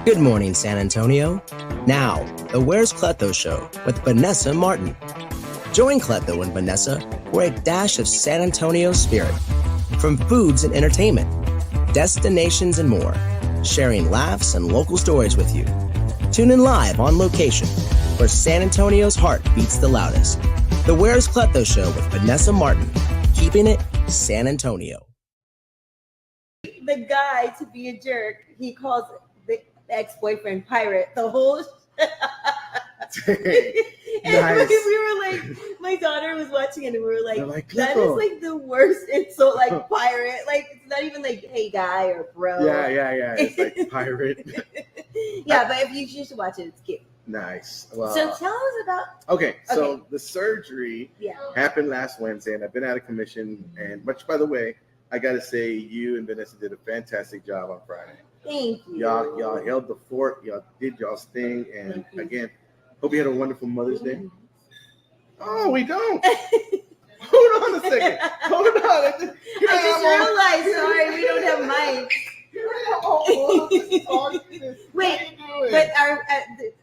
Good morning, San Antonio. Now, the Where's Cleto Show with Vanessa Martin. Join Cleto and Vanessa for a dash of San Antonio spirit. From foods and entertainment, destinations and more, sharing laughs and local stories with you. Tune in live on location, where San Antonio's heart beats the loudest. The Where's Cleto Show with Vanessa Martin, keeping it San Antonio. The guy to be a jerk, he calls the ex-boyfriend pirate the whole and Nice. we were like, my daughter was watching it and we were like, that is Cleto. like the worst insult, like pirate. Like it's not even like hey guy or bro. Yeah. It's like pirate. Yeah, but if you should watch it, it's cute. Nice. Well, So tell us about okay. So the surgery yeah. happened last Wednesday, and I've been out of commission. And which, by the way, I got to say, you and Vanessa did a fantastic job on Friday. Thank you. Y'all held the fort. Y'all did y'all's thing. And again, hope you had a wonderful Mother's Day. Oh, we don't. Hold on a second. Hold on. I just realized, sorry, we don't have mics. Wait, but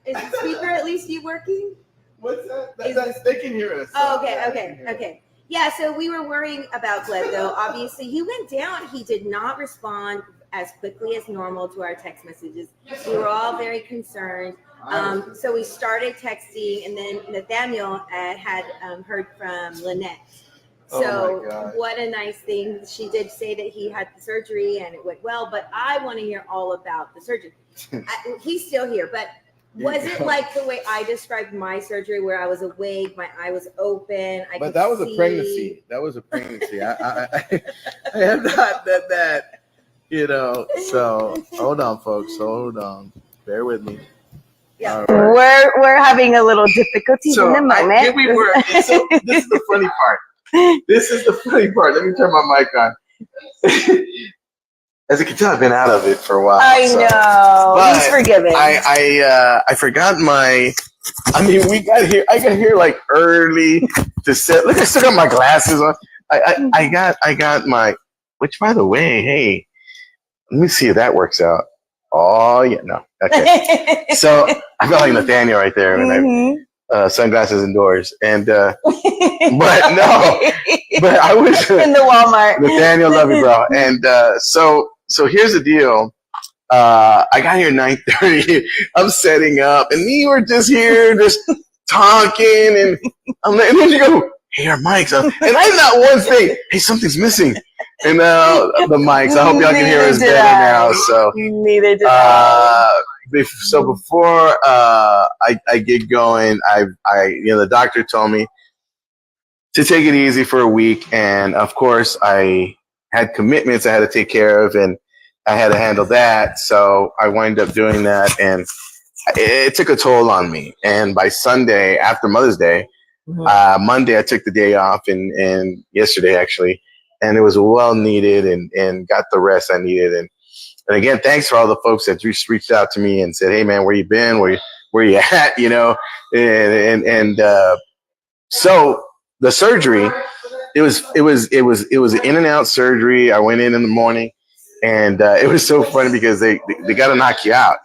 is the speaker at least you working? What's that? They can hear us. Oh, okay. Yeah, so we were worrying about Cleto. Obviously, he went down. He did not respond as quickly as normal to our text messages. We were all very concerned. So we started texting, and then Nathaniel had heard from Lynette. So what a nice thing. She did say that he had the surgery and it went well, but I want to hear all about the surgery. He's still here, but was it like the way I described my surgery where I was awake, my eye was open? But that was a pregnancy. That was a pregnancy. I have not done that, So hold on, folks. Hold on. Bear with me. Yeah, right. We're having a little difficulties in the moment. So this is the funny part. Let me turn my mic on. As you can tell, I've been out of it for a while. I know. He's forgiven. I forgot my. I got here like early to set. Look, I still got my glasses on. I got my. Which, by the way, hey, let me see if that works out. Oh yeah, no. Okay. So I felt like Nathaniel right there when sunglasses indoors, and but I was in the Walmart. Nathaniel, love you, bro. And so here's the deal. I got here 9:30. I'm setting up, and we were just here, just talking, and I'm like, and then you go, hey, our mics, and I'm not one thing. Hey, something's missing. And the mics. I hope y'all can hear us better now. So neither did I. So before I get going, the doctor told me to take it easy for a week, and of course I had commitments I had to take care of, and I had to handle that. So I wound up doing that, and it took a toll on me. And by Sunday, after Mother's Day, Monday I took the day off, and yesterday actually, and it was well needed, and got the rest I needed. And again, thanks for all the folks that just reached out to me and said, "Hey man, where you been? Where you at?" So the surgery, it was an in and out surgery. I went in the morning, and it was so funny because they got to knock you out,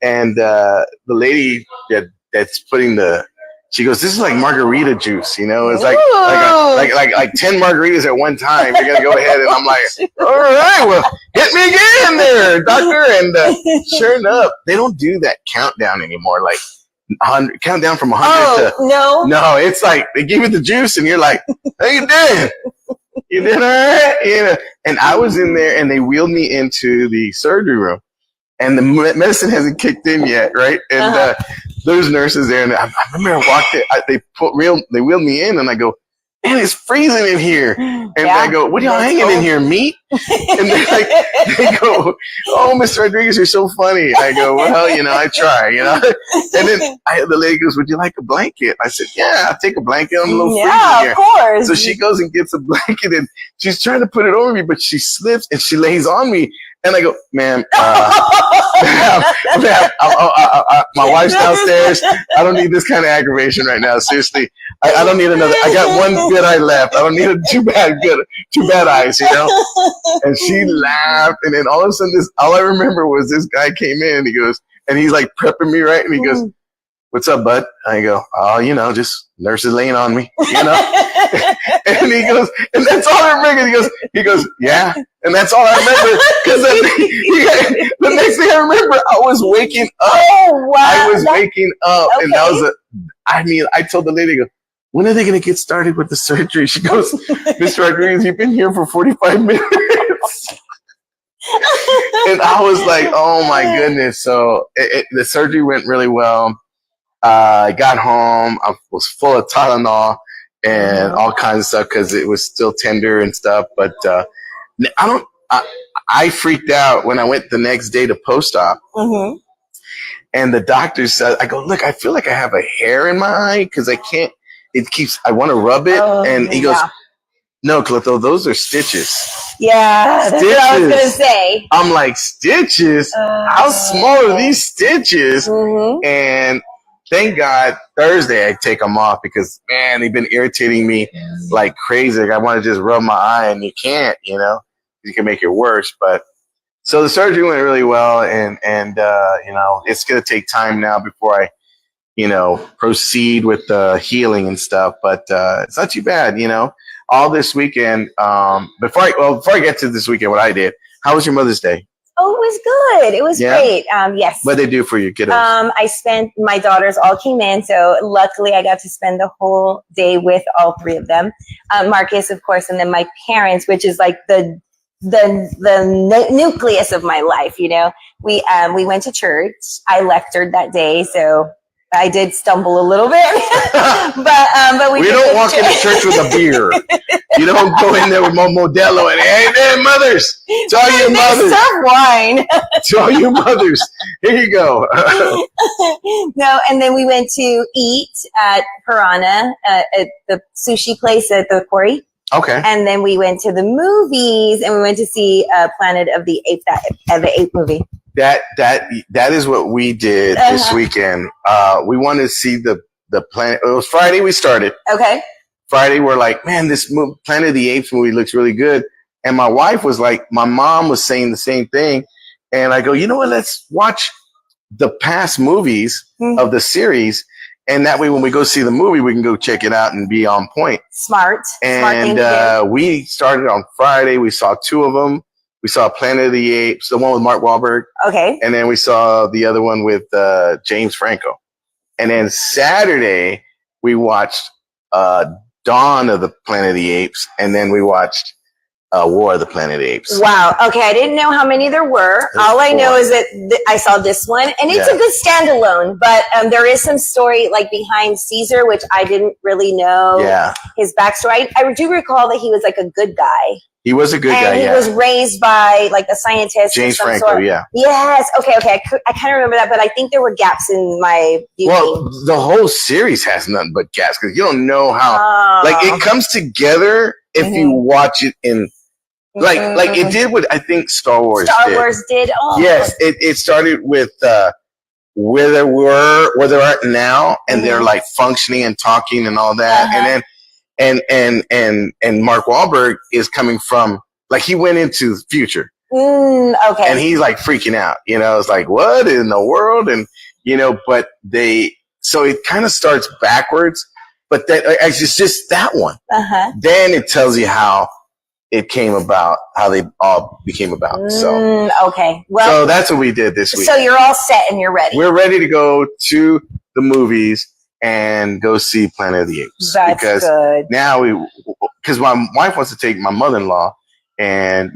And the lady that's putting the She goes, this is like margarita juice, you know? It's like 10 margaritas at one time. You're gonna go ahead, and I'm like, all right, well, hit me again there, doctor. And sure enough, they don't do that countdown anymore. Like 100, countdown from 100 to no. It's like they give you the juice, and you're like, how you doing? You did all right, you know. And I was in there, and they wheeled me into the surgery room, and the medicine hasn't kicked in yet, right? And there's nurses there, and I remember I walked in, they wheeled me in, and I go, man, it's freezing in here. And I go, what are y'all hanging in here, meat? And they go, oh, Mr. Rodriguez, you're so funny. I go, well, you know, I try, you know. And then the lady goes, would you like a blanket? I said, yeah, I'll take a blanket. I'm a little freezing here. Of course. So she goes and gets a blanket, and she's trying to put it over me, but she slips, and she lays on me. And I go, ma'am, my wife's downstairs. I don't need this kind of aggravation right now. Seriously, I don't need another. I got one good eye left. I don't need two bad eyes, you know. And she laughed, and then all of a sudden, all I remember was this guy came in, and he goes, and he's like prepping me, right? And he goes, what's up, bud? I go, oh, you know, just nurses laying on me, you know. And he goes, and that's all I remember. He goes, yeah. And that's all I remember. Because the next thing I remember, I was waking up. Oh, wow. I was waking up. Okay. And that was I told the lady, I go, when are they going to get started with the surgery? She goes, Mr. Rodriguez, you've been here for 45 minutes. And I was like, oh my goodness. So the surgery went really well. I got home. I was full of Tylenol and all kinds of stuff because it was still tender and stuff. But I freaked out when I went the next day to post-op. And the doctor said, I go, look, I feel like I have a hair in my eye because I can't, I want to rub it. And he goes, no, Cleto, those are stitches. Yeah, that's what I was going to say. I'm like, stitches? How small are these stitches? And thank God Thursday I take them off because, man, they've been irritating me like crazy. Like, I want to just rub my eye, and you can't, you know. You can make it worse. But so the surgery went really well, and you know, it's going to take time now before I, you know, proceed with the healing and stuff. But it's not too bad, you know. All this weekend, before I get to this weekend, what I did, how was your Mother's Day? Oh, it was good. It was great. Yes. What did they do for you, kiddos? My daughters all came in, so luckily I got to spend the whole day with all three of them. Marcus, of course, and then my parents, which is like the nucleus of my life. You know, we went to church. I lectured that day, so I did stumble a little bit, but we don't walk into church with a beer. You don't go in there with Modelo and, hey there, mothers, to all your mothers, serve wine. To all your mothers, here you go. No, and then we went to eat at Piranha at the sushi place at the quarry. Okay. And then we went to the movies, and we went to see Planet of the Apes, the ape movie. That is what we did this weekend. We wanted to see the Planet. It was Friday we started. Okay. Friday we're like, man, this Planet of the Apes movie looks really good. And my wife was like, my mom was saying the same thing. And I go, you know what? Let's watch the past movies of the series. And that way, when we go see the movie, we can go check it out and be on point. Smart. And we started on Friday. We saw two of them. We saw Planet of the Apes, the one with Mark Wahlberg. Okay. And then we saw the other one with James Franco. And then Saturday, we watched Dawn of the Planet of the Apes. And then we watched War of the Planet of the Apes. Wow. Okay. I didn't know how many there were. All I know is that I saw this one, and it's a good standalone, but there is some story like behind Caesar, which I didn't really know his backstory. I do recall that he was like a good guy. He was a good guy, he was raised by like a scientist. James Franco, sort. Yes. Okay. I kind of remember that, but I think there were gaps in my viewing. Well, the whole series has nothing but gaps because you don't know how. Like, it comes together if you watch it in. Like it did what I think Star Wars did. Oh. Yes, it started with where they are now, and they're like functioning and talking and all that, and then and Mark Wahlberg is coming from, like, he went into the future. Okay. And he's like freaking out, you know, it's like, what in the world? And, you know, but So it kind of starts backwards, but that it's just that one. Then it tells you how it came about, how they all became about. So okay, well, so that's what we did this week. So you're all set and you're ready. We're ready to go to the movies and go see Planet of the Apes. That's because good. Now because my wife wants to take my mother-in-law, and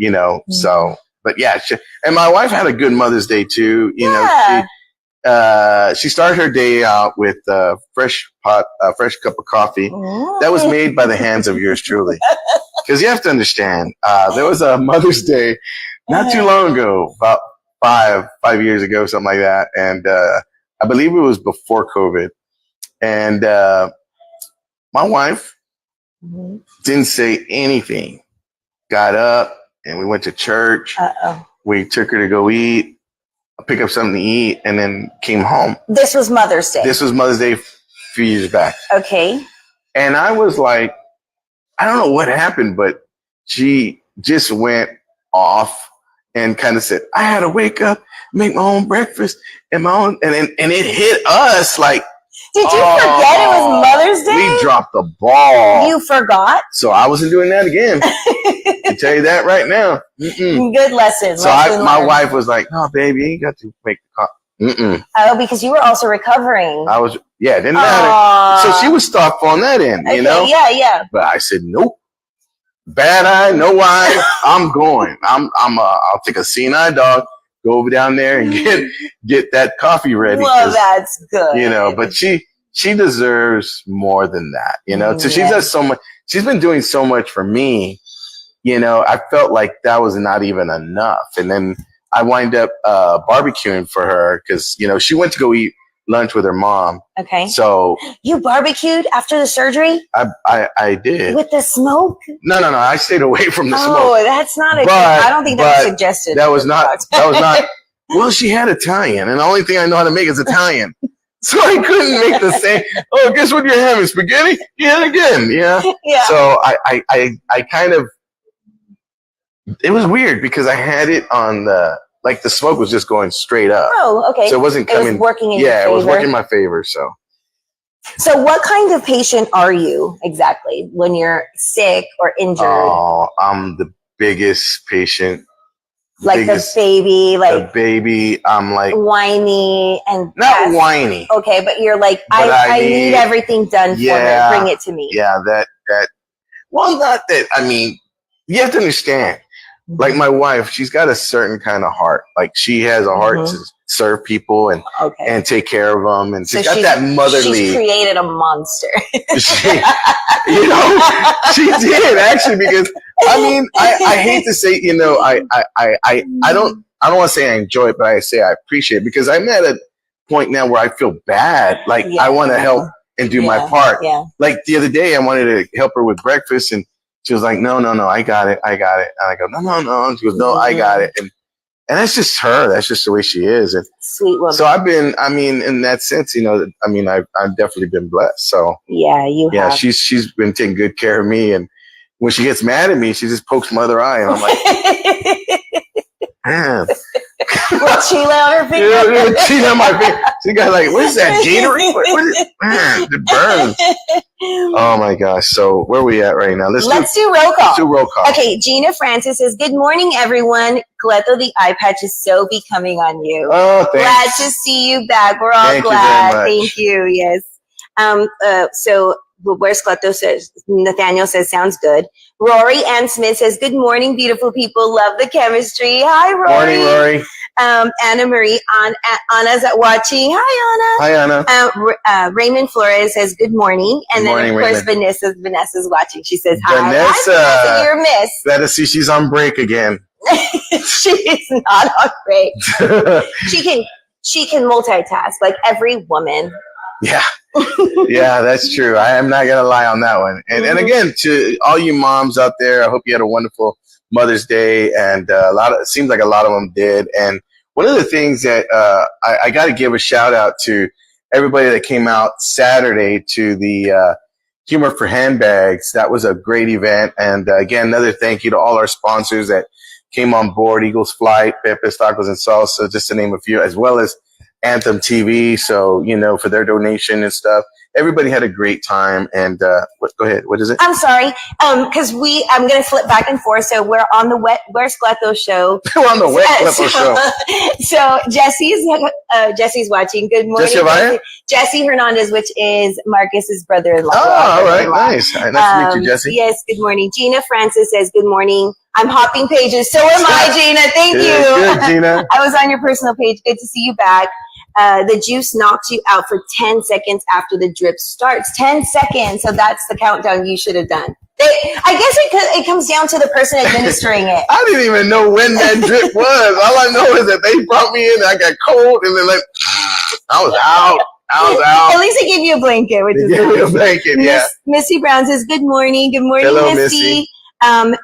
so. But yeah, and my wife had a good Mother's Day too. She started her day out with a fresh cup of coffee that was made by the hands of yours truly. Because you have to understand, there was a Mother's Day not too long ago, about five years ago, something like that, and I believe it was before COVID. And my wife didn't say anything. Got up and we went to church. We took her to go eat, pick up something to eat, and then came home. This was Mother's Day. This was Mother's Day a few years back. Okay. And I was like, I don't know what happened, but she just went off and kind of said, I had to wake up, make my own breakfast, and it hit us like, did you forget it was Mother's Day? We dropped the ball. You forgot? So I wasn't doing that again. I tell you that right now. Good lesson. So my wife was like, "No, baby, you got to make the coffee." Oh, because you were also recovering. I was, yeah, it didn't matter. So she was thoughtful on that end, you know? Yeah. But I said, nope. Bad eye, no eye. I'm going. I'll take a seeing-eye dog, go over down there and get that coffee ready. Well, that's good. But she deserves more than that, So she does so much. She's been doing so much for me. I felt like that was not even enough. And then I wind up barbecuing for her because, she went to go eat lunch with her mom. Okay. So you barbecued after the surgery? I did. With the smoke? No. I stayed away from the smoke. Oh, that's not I don't think that was suggested. That was not. Well, she had Italian, and the only thing I know how to make is Italian. So I couldn't make the same. Oh, guess what you're having? Spaghetti? Yeah, again. Yeah. Yeah. So I kind of. It was weird because I had it on the smoke was just going straight up. Oh, okay. So it wasn't coming. It was working in your favor. Yeah, it was working in my favor. So what kind of patient are you exactly when you're sick or injured? Oh, I'm the biggest patient. The baby, the baby. I'm like whiny and not whiny. Okay, but you're like, I need everything done for me. Bring it to me. Yeah, that. Well, not that. I mean, you have to understand. Like my wife, she's got a certain kind of heart. Like she has a heart to serve people and take care of them, and she's got that motherly. She's created a monster. She did actually, because I mean, I hate to say, I don't want to say I enjoy it, but I say I appreciate it because I'm at a point now where I feel bad. Like I want to help and do my part. Yeah. Like the other day, I wanted to help her with breakfast, and she was like, no, I got it. And I go, no. And she goes, no, I got it. And that's just her. That's just the way she is. And sweet woman. So in that sense, I've definitely been blessed. So yeah, have. She's been taking good care of me. And when she gets mad at me, she just pokes my other eye. And I'm like, man. Will she lay on her finger? Yeah, she on my finger. She got like, what is that, Gatorade? What is it? Man, it burns. Oh my gosh. So where are we at right now? Let's do roll call. Let's do roll call. Okay, Gina Francis says, good morning, everyone. Cleto, the eye patch is so becoming on you. Oh, thanks. Glad to see you back. We're all glad. Thank you. Yes. So where's Cleto says, Nathaniel says, sounds good. Rory Ann Smith says, good morning, beautiful people. Love the chemistry. Hi, Rory. Morning, Rory. Anna Marie, Anna's watching. Hi, Anna. Hi, Anna. Raymond Flores says, good morning. And then, of course, Vanessa's watching. She says, hi. Vanessa, you're miss. Better see she's on break again. She is not on break. She can multitask like every woman. Yeah. Yeah, that's true. I am not going to lie on that one. And again, to all you moms out there, I hope you had a wonderful Mother's Day, and it seems like a lot of them did. And one of the things that I got to give a shout out to everybody that came out Saturday to the Humor for Handbags. That was a great event. And again, another thank you to all our sponsors that came on board: Eagles Flight, Pepe's Tacos and Salsa, just to name a few, as well as Anthem TV. So, you know, for their donation and stuff. Everybody had a great time. And go ahead. What is it? I'm sorry. Because I'm going to flip back and forth. So we're on the Where's Cleto show. We're on the Cleto show. So Jesse's watching. Good morning. Jesse Hernandez, which is Marcus's brother-in-law. Oh, all right. Nice. Nice to meet you, Jesse. Yes. Good morning. Gina Francis says, good morning. I'm hopping pages. So am I, Gina. Thank you. Good, Gina. I was on your personal page. Good to see you back. The juice knocks you out for 10 seconds after the drip starts. 10 seconds. So that's the countdown you should have done. I guess it comes down to the person administering it. I didn't even know when that drip was. All I know is that they brought me in and I got cold and then I was out. At least they gave you a blanket, which is a blanket, yeah. Missy Brown says, good morning. Good morning, hello, Missy.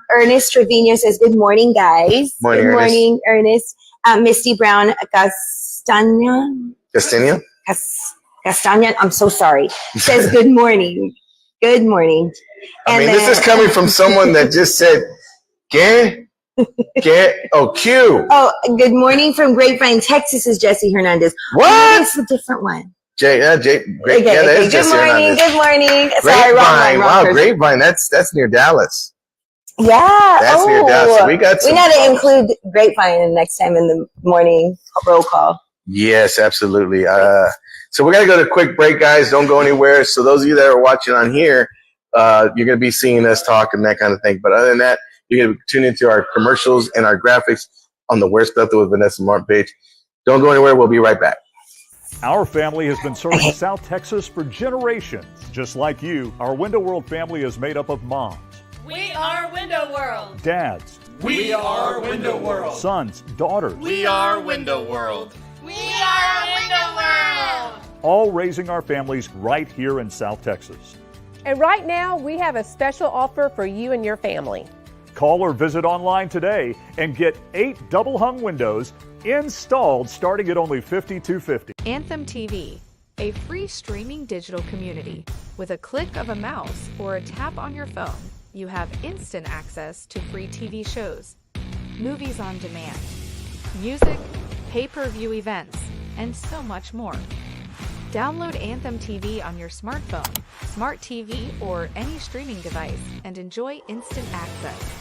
Ernest Trevino says, good morning, guys. Morning, good morning, Ernest. Misty Brown Castagna, I'm so sorry. Says, good morning. Good morning. And this is coming from someone that just said, Q. Oh, good morning from Grapevine, Texas, is Jesse Hernandez. What? That's a different one. Great. Okay. Good morning. Good morning. Sorry, wrong wow, person. Grapevine. That's near Dallas. Yeah. That's near Dallas. We got to include Grapevine next time in the morning roll call. Yes, absolutely. So we're going to go to a quick break, guys. Don't go anywhere. So those of you that are watching on here, you're going to be seeing us talk and that kind of thing. But other than that, you're going to tune into our commercials and our graphics on the Where's Cleto with Vanessa Martin page. Don't go anywhere. We'll be right back. Our family has been serving South Texas for generations. Just like you, our Window World family is made up of moms. We are Window World. Dads. We are Window World. Sons, daughters. We are Window World. We are Window World. All raising our families right here in South Texas. And right now, we have a special offer for you and your family. Call or visit online today and get 8 double hung windows installed starting at only $52.50. Anthem TV, a free streaming digital community. With a click of a mouse or a tap on your phone, you have instant access to free TV shows, movies on demand, music, pay-per-view events, and so much more. Download Anthem TV on your smartphone, smart TV, or any streaming device and enjoy instant access.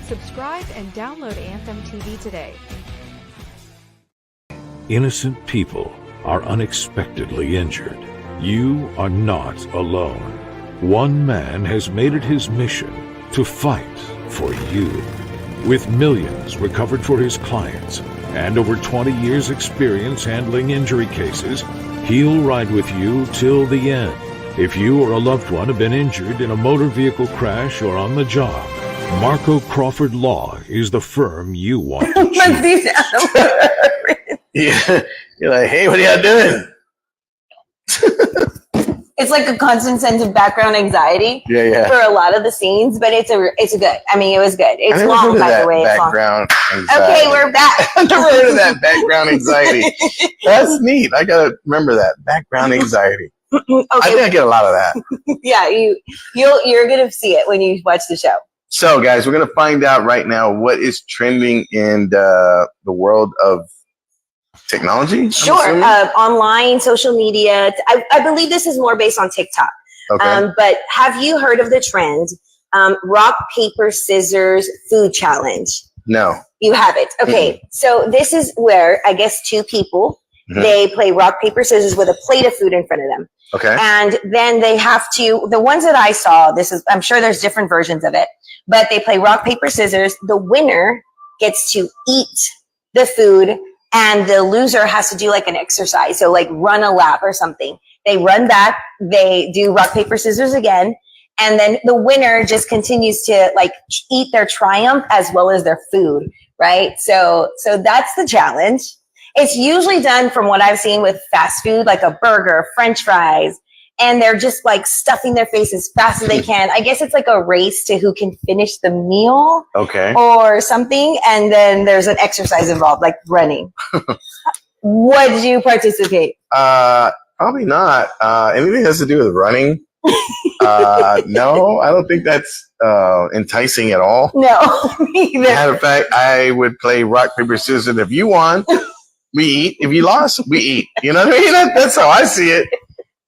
Subscribe and download Anthem TV today. Innocent people are unexpectedly injured. You are not alone. One man has made it his mission to fight for you. With millions recovered for his clients and over 20 years' experience handling injury cases, he'll ride with you till the end. If you or a loved one have been injured in a motor vehicle crash or on the job, Marco Crawford Law is the firm you want to choose. Yeah. You're like, hey, what are y'all doing? It's like a constant sense of background anxiety for a lot of the scenes, but it's good. I mean, it was good. It's long, by the way. Background anxiety. Okay, we're back. I've never heard of that background anxiety. That's neat. I gotta remember that background anxiety. Okay. I think I get a lot of that. Yeah, you're gonna see it when you watch the show. So, guys, we're gonna find out right now what is trending in the world of technology. Sure, online, social media. I believe this is more based on TikTok. Okay. But have you heard of the trend, rock, paper, scissors food challenge? No. You haven't. Okay. So this is where I guess two people, they play rock, paper, scissors with a plate of food in front of them. Okay. And then they have to, the ones that I saw, I'm sure there's different versions of it, but they play rock, paper, scissors. The winner gets to eat the food and the loser has to do like an exercise. So like run a lap or something. They run back, they do rock, paper, scissors again. And then the winner just continues to like eat their triumph as well as their food, right? So that's the challenge. It's usually done from what I've seen with fast food, like a burger, French fries, and they're just like stuffing their face as fast as they can. I guess it's like a race to who can finish the meal or something. And then there's an exercise involved, like running. Would you participate? Probably not. Anything that has to do with running? No, I don't think that's enticing at all. No, me either. Matter of fact, I would play rock, paper, scissors if you won. we eat. If you lost, we eat. You know what I mean? That's how I see it.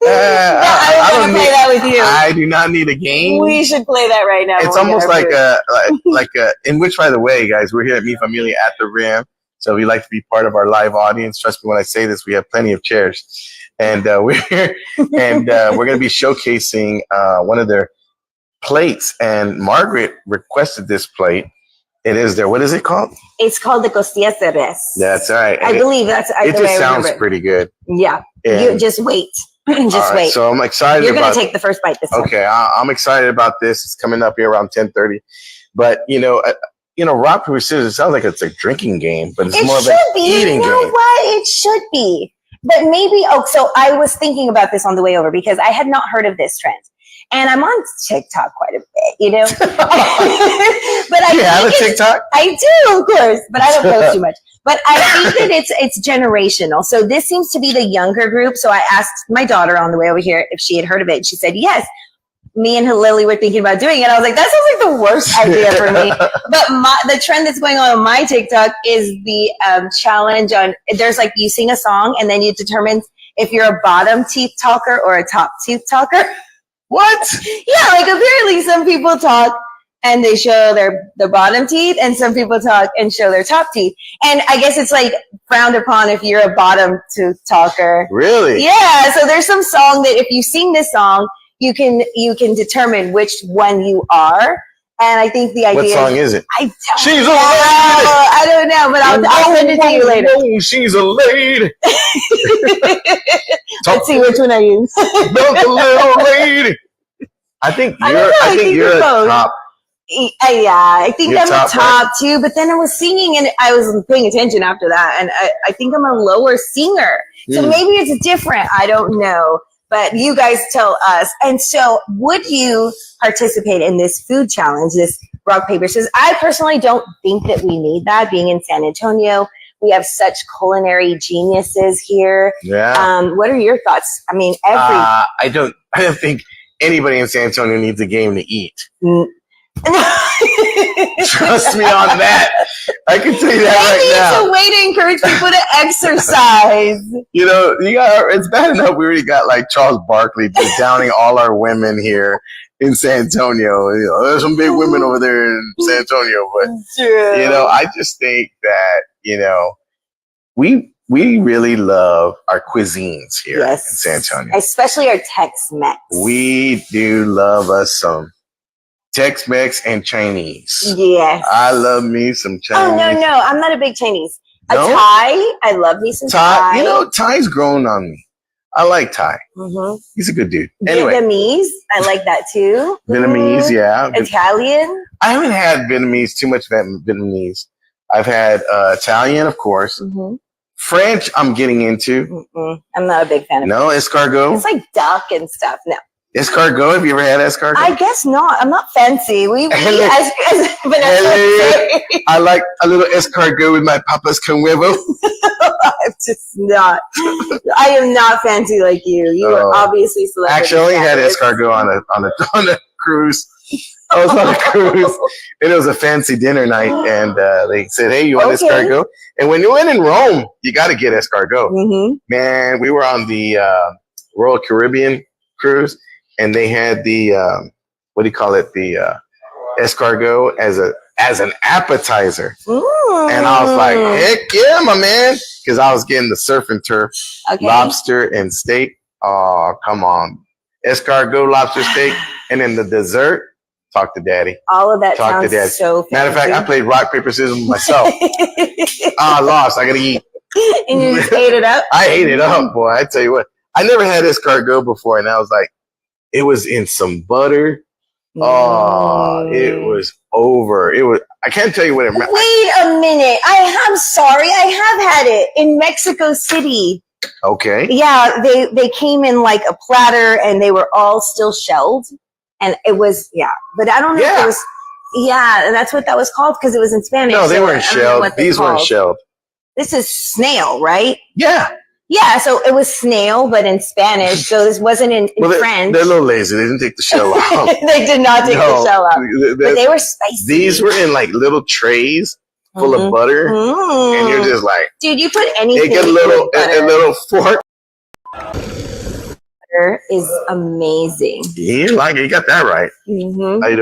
I want to play that with you. I do not need a game. We should play that right now. It's almost like in which, by the way, guys, we're here at Mi Familia at the Rim. So if you'd like to be part of our live audience, trust me when I say this, we have plenty of chairs. And we're here, and we're going to be showcasing one of their plates. And Margaret requested this plate. It is there. What is it called? It's called the costillas de res. That's right. I believe that's the way I remember it. It just sounds pretty good. Yeah. And you just wait. Just wait. So I'm excited. You're going to take the first bite this time. Okay, I'm excited about this. It's coming up here around 10:30. But rock paper scissors. It sounds like it's a drinking game, but it's more of an eating game. You know what? It should be. But maybe. So I was thinking about this on the way over because I had not heard of this trend. And I'm on TikTok quite a bit, But I have a TikTok? I do, of course, but I don't post too much. But I think that it's generational. So this seems to be the younger group. So I asked my daughter on the way over here if she had heard of it. And she said, yes. Me and Lily were thinking about doing it. I was like, that sounds like the worst idea for me. But the trend that's going on my TikTok is the challenge on, there's like, you sing a song and then you determine if you're a bottom teeth talker or a top teeth talker. What? Yeah, like apparently some people talk and they show their bottom teeth and some people talk and show their top teeth. And I guess it's like frowned upon if you're a bottom tooth talker. Really? Yeah, so there's some song that if you sing this song, you can determine which one you are. And I think the idea. What song is it? She's a lady. I don't know, but I'll send it to you later. No, she's a lady. Let's see which one I use. The little lady. I think you're a top. Yeah, I think I'm a top right? too. But then I was singing and I was paying attention after that, and I think I'm a lower singer. So maybe it's different. I don't know. But you guys tell us. And so would you participate in this food challenge, this rock, paper, scissors? I personally don't think that we need that. Being in San Antonio, we have such culinary geniuses here. Yeah. What are your thoughts? I mean, I don't think anybody in San Antonio needs a game to eat. Trust me on that. I can tell you that right now. It's a way to encourage people to exercise. It's bad enough we already got like Charles Barkley just downing all our women here in San Antonio. There's some big women over there in San Antonio, but I just think that we really love our cuisines here in San Antonio, especially our Tex-Mex. We do love us some Tex-Mex and Chinese. Yes. I love me some Chinese. Oh, no. I'm not a big Chinese. No? A Thai. I love me some Thai. Thai's grown on me. I like Thai. Mm-hmm. He's a good dude. Anyway. Vietnamese. I like that too. Vietnamese, yeah. Italian. I haven't had Vietnamese, too much Vietnamese. I've had Italian, of course. Mm-hmm. French, I'm getting into. I'm not a big fan of No, escargot. It's like duck and stuff. No. Escargot? Have you ever had escargot? I guess not. I'm not fancy. I like a little escargot with my papas con huevo. I'm just not. I am not fancy like you. You are obviously celebrity. Actually, I only had escargot on a cruise. I was on a cruise, and it was a fancy dinner night, and they said, "Hey, you want escargot?" And when you're in Rome, you got to get escargot. Mm-hmm. Man, we were on the Royal Caribbean cruise. And they had the the escargot as an appetizer. Ooh. And I was like, heck yeah, my man, because I was getting the surf and turf, lobster and steak. Oh, come on, escargot, lobster, steak, and then the dessert. Talk to daddy. All of that sounds so fancy. Matter of fact, I played rock paper scissors myself. I lost. I gotta eat. And you just ate it up. I ate it up, boy. I tell you what, I never had escargot before, and I was like. It was in some butter. Oh, it was over. I can't tell you what it meant. Wait a minute. I'm sorry. I have had it in Mexico City. Okay. Yeah, they came in like a platter and they were all still shelled. And it was, but I don't know if it was, that's what that was called because it was in Spanish. No, they weren't shelled. These weren't shelled. This is snail, right? Yeah. Yeah, so it was snail, but in Spanish. So this wasn't in French. They're a little lazy. They didn't take the shell off. They did not take the shell off. But they were spicy. These were in like little trays full of butter, and you're just like, dude, you put anything. Take a little fork. Butter is amazing. You like it? You got that right. How you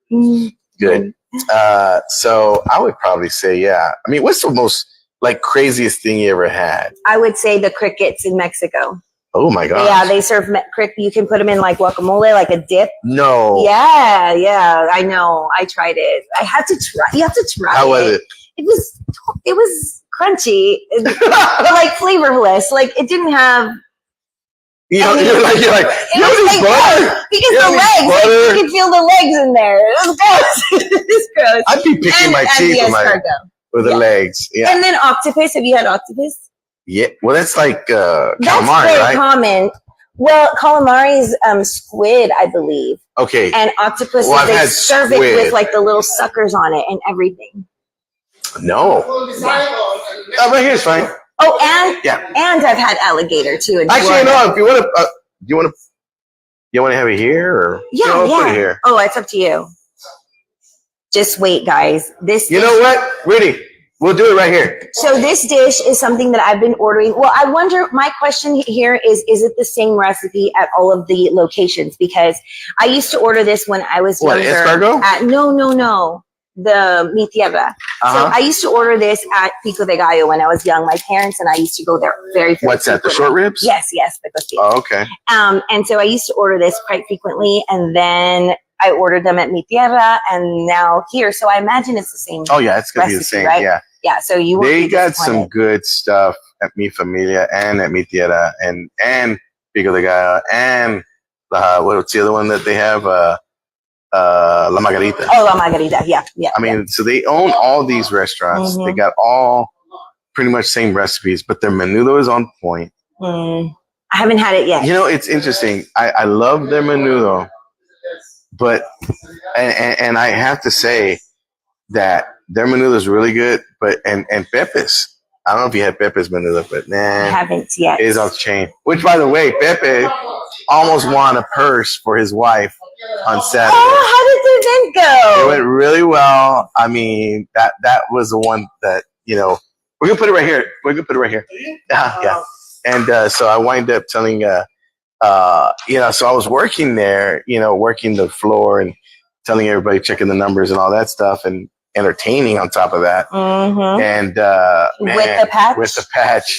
doing? Good. So I would probably say, yeah. I mean, what's the most like craziest thing you ever had? I would say the crickets in Mexico. Oh my god! Yeah, they serve cricket. You can put them in like guacamole, like a dip. No. Yeah. I know. I tried it. I had to try. You have to try. How was it? It was crunchy, but like flavorless. Like it didn't have. You're like, you was like butter? Because the legs, like, you can feel the legs in there. It was gross. It's gross. I'd be picking my teeth with the legs. Yeah. And then octopus. Have you had octopus? Yeah. Well, that's like calamari, that's very right? common. Well, calamari is squid, I believe. Okay. And octopus, they serve it with like the little suckers on it and everything. No. Right here's fine. Oh, and I've had alligator too. Actually, no. If you want to, you want to have it here, or yeah. Put it here. Oh, it's up to you. Just wait, guys. You know what, Rudy? We'll do it right here. So this dish is something that I've been ordering. Well, I wonder. My question here is it the same recipe at all of the locations? Because I used to order this when I was younger. Escargot? No. The mi tierra. So I used to order this at Pico de Gallo when I was young. My parents and I used to go there very frequently. What's that? The short ribs? Yes. Oh, okay. And so I used to order this quite frequently, and then I ordered them at mi tierra, and now here. So I imagine it's the same. Oh yeah, it's gonna be the same. Right? Yeah. Yeah. So they got some good stuff at Mi Familia and at Mi Tierra and Pico de Gallo and what's the other one that they have? La Margarita. Oh, La Margarita. Yeah. I mean, so they own all these restaurants. They got all pretty much same recipes, but their menudo is on point. I haven't had it yet. You know, it's interesting. I love their menudo, but and I have to say that their menudo is really good. But and Pepe's. I don't know if you had Pepe's menudo, but I haven't yet. It is off the chain. Which, by the way, Pepe almost won a purse for his wife on Saturday. Oh, how did the event go? It went really well. I mean, that was the one that, you know, we're gonna put it right here. Yeah. And so I wind up telling, you know, so I was working there, you know, working the floor and telling everybody, checking the numbers and all that stuff, and entertaining on top of that. And man, with the patch,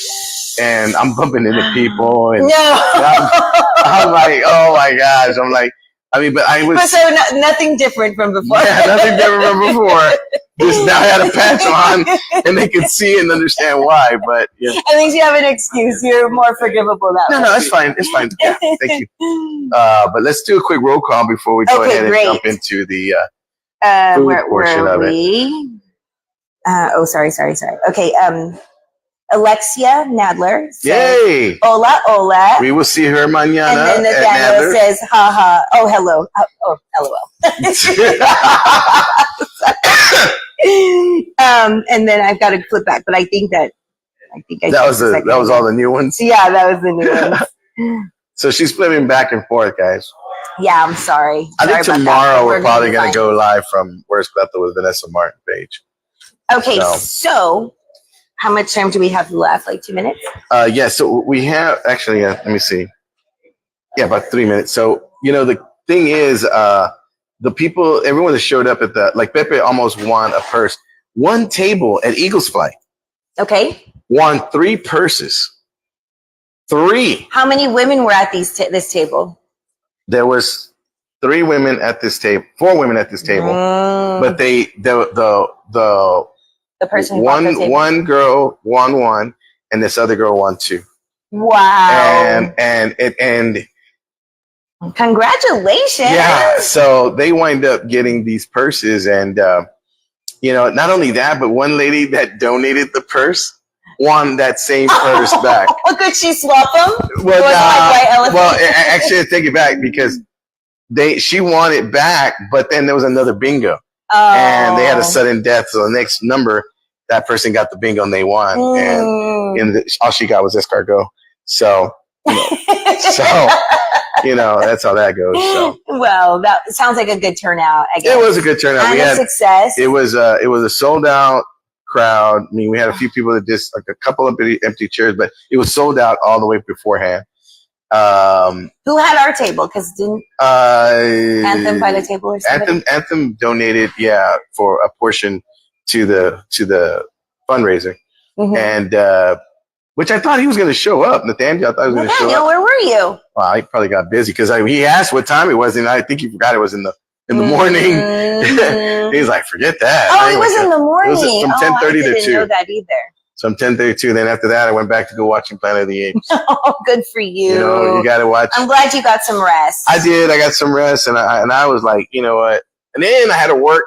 and I'm bumping into people, and I'm like, oh my gosh, I'm like, I mean, but I was so nothing different from before. Yeah, nothing different from before. Just now I had a patch on, and they could see and understand why. But yeah. At least you have an excuse. You're more forgivable that way. No, it's fine. It's fine. Yeah, thank you. But let's do a quick roll call before we go ahead and jump into the food portion of it. Sorry. Okay. Alexia Nadler says, yay! Hola. We will see her mañana. And then Nathaniel says, haha. Oh, hello. Oh, LOL. And then I've got to flip back, but I think that was all the new ones. Yeah, that was the new ones. So she's flipping back and forth, guys. Yeah, I'm sorry. I think tomorrow we're probably going to go live from Where's Cleto with Vanessa Martin page. Okay, so how much time do we have left? Like 2 minutes? Yeah, so we have actually, let me see. Yeah, about 3 minutes. So, you know, the thing is, the people, everyone that showed up at like Pepe almost won a purse. One table at Eagles Flight. Okay. Won 3 purses. 3. How many women were at this table? There was 3 women at this table, 4 women at this table, but the person one girl won 1, and this other girl won 2. Wow! And congratulations! Yeah, so they wind up getting these purses, and you know, not only that, but one lady that donated the purse won that same purse back. Could she swap them? Well, actually, I take it back because she won it back, but then there was another bingo, and they had a sudden death. So the next number, that person got the bingo and they won, and all she got was escargot. So, you know, that's how that goes. So. Well, that sounds like a good turnout. I guess it was a good turnout. And we had success. It was a sold out crowd. I mean, we had a few people that just like a couple of empty chairs, but it was sold out all the way beforehand. Who had our table? Because didn't Anthem buy the table or something? Anthem donated, for a portion to the fundraiser, and which I thought he was going to show up. Nathaniel, I thought he was going to show up. Where were you? Well, he probably got busy because he asked what time it was, and I think he forgot it was in the morning. He's like, forget that. Oh, it was in the morning. It was from 10:30 to 2. I didn't know that either. So I'm 10:32. Then after that, I went back to go watching Planet of the Apes. Oh, good for you. You know, you got to watch. I'm glad you got some rest. I did. I got some rest, and I was like, you know what? And then I had to work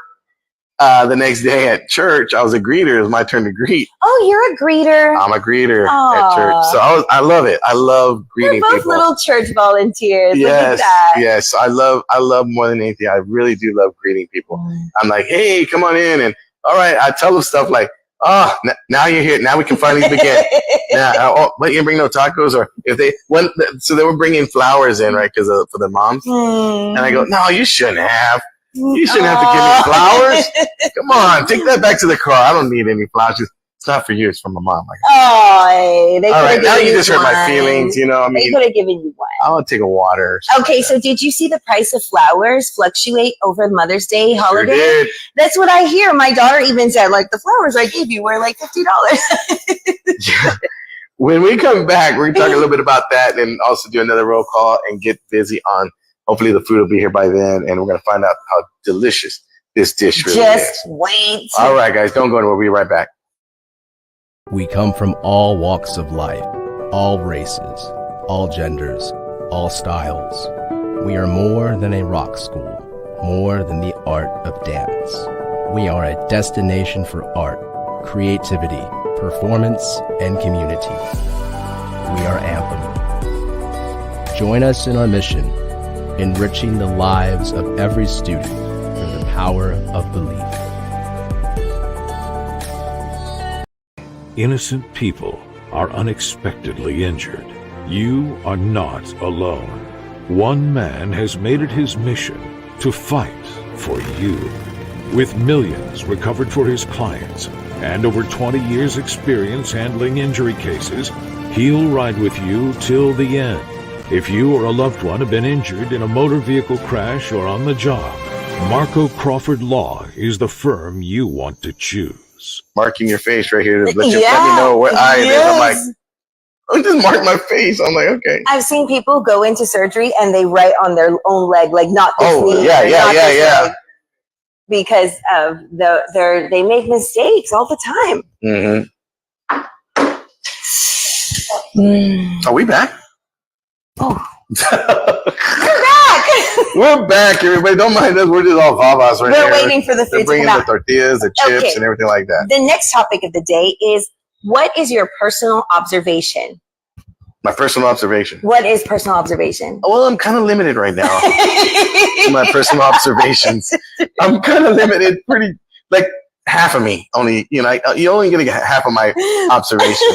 the next day at church. I was a greeter. It was my turn to greet. Oh, you're a greeter. I'm a greeter at church. So I love it. I love greeting people. We're both little church volunteers. Yes, look at that. yes. I love more than anything. I really do love greeting people. I'm like, hey, come on in, and all right. I tell them stuff like, oh, now you're here. Now we can finally begin. But you didn't bring no tacos, or so they were bringing flowers in, right? Because for the moms, and I go, no, you shouldn't have. You shouldn't have to give me flowers. Come on, take that back to the car. I don't need any flowers. It's not for you. It's from my mom. Like, oh, they all right, now you given just hurt my feelings. You know, I mean, they could have given you one. I'll take a water. Okay, so did you see the price of flowers fluctuate over Mother's Day holiday? Sure did. That's what I hear. My daughter even said, like, the flowers I gave you were like $50. Yeah. When we come back, we're going to talk a little bit about that and also do another roll call and get busy on. Hopefully the food will be here by then, and we're going to find out how delicious this dish really is. Just wait. All right, guys, don't go anywhere. We'll be right back. We come from all walks of life, all races, all genders, all styles. We are more than a rock school, more than the art of dance. We are a destination for art, creativity, performance, and community. We are Anthem. Join us in our mission, enriching the lives of every student through the power of belief. Innocent people are unexpectedly injured. You are not alone. One man has made it his mission to fight for you. With millions recovered for his clients and over 20 years' experience handling injury cases, he'll ride with you till the end. If you or a loved one have been injured in a motor vehicle crash or on the job, Marco Crawford Law is the firm you want to choose. Marking your face right here. Let me know where I is. I'm like, I just mark my face. I'm like, okay. I've seen people go into surgery and they write on their own leg, like not this knee. Yeah. Because of they make mistakes all the time. Are we back? Oh. We're back. We're back, everybody. Don't mind us. We're just all vavas right now. We're waiting for the food to come out. They're bringing the tortillas, the chips, and everything like that. The next topic of the day is, what is your personal observation? My personal observation. What is personal observation? Well, I'm kind of limited right now. My personal observations. I'm kind of limited. Pretty like half of me only. You know, you're only gonna get half of my observation.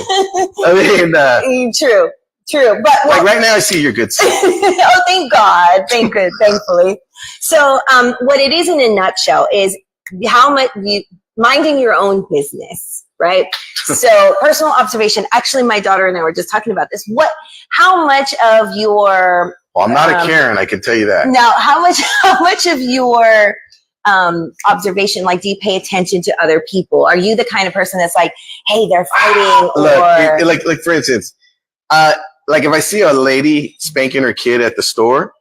I mean, True, but like right now, I see your good side. Oh, thank God, thankfully. So, what it is in a nutshell is how much you minding your own business, right? So, personal observation. Actually, my daughter and I were just talking about this. How much of your well, I'm not a Karen, I can tell you that. Now, how much of your observation, like, do you pay attention to other people? Are you the kind of person that's like, hey, they're fighting, or like for instance, like if I see a lady spanking her kid at the store,